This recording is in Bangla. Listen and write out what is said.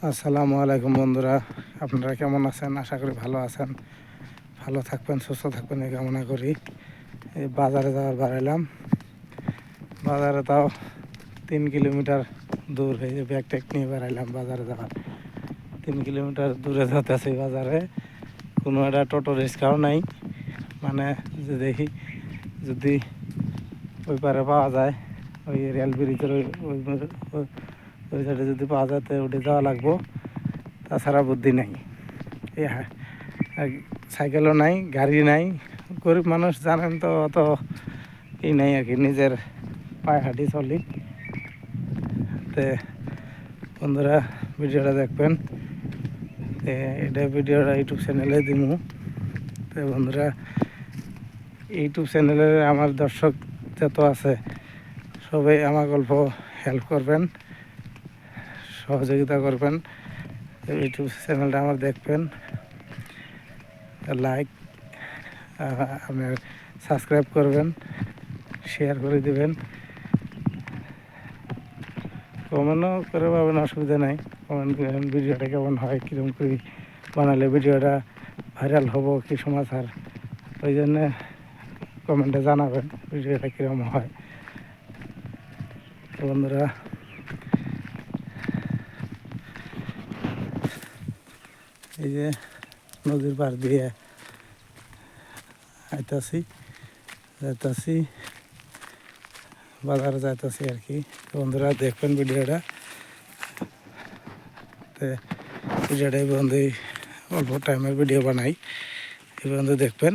আসসালামু আলাইকুম বন্ধুরা, আপনারা কেমন আছেন? আশা করি ভালো আছেন, ভালো থাকবেন, সুস্থ থাকবেন এই কামনা করি। এই বাজারে যাওয়ার বাড়াইলাম, বাজারে তাও 3 কিলোমিটার দূর হয়ে ব্যাগ ট্যাগ নিয়ে বেড়াইলাম বাজারে যাওয়ার। 3 কিলোমিটার দূরে যেতেছি বাজারে, কোনো একটা টোটো রিক্সাও নাই। মানে যে দেখি যদি ওই পারে পাওয়া যায়, ওই রেল ব্রিজের ওই সাইডে যদি পাওয়া যায় তো উঠে যাওয়া লাগবো, তাছাড়া বুদ্ধি নাই। এই সাইকেলও নাই, গাড়ি নাই, গরিব মানুষ জানেন তো, অত ই নাই আর কি, নিজের পায়ে হাঁটি চলি। তে বন্ধুরা ভিডিওটা দেখবেন, এটা ভিডিওটা ইউটিউব চ্যানেলে দিমু। তো বন্ধুরা ইউটিউব চ্যানেলে আমার দর্শক যত আছে সবাই আমার গল্প হেল্প করবেন, সহযোগিতা করবেন। ইউটিউব চ্যানেলটা আমার দেখবেন, লাইক আপনার সাবস্ক্রাইব করবেন, শেয়ার করে দেবেন, কমেন্টও করে পাবেন, অসুবিধা নাই। কমেন্ট করেন ভিডিওটা কেমন হয়, কীরকম করে বানালে ভিডিওটা ভাইরাল হবো, কী সমাচার, ওই জন্যে কমেন্টে জানাবেন ভিডিওটা কীরকম হয়। তো বন্ধুরা এই যে নদীর পাড় দিয়ে যাইতাছি বাজারে যাইতাছি আর কি। বন্ধুরা দেখবেন ভিডিওটা, তো ভিডিওটাই বন্ধু অল্প টাইমের ভিডিও বানাই, এই বন্ধু দেখবেন।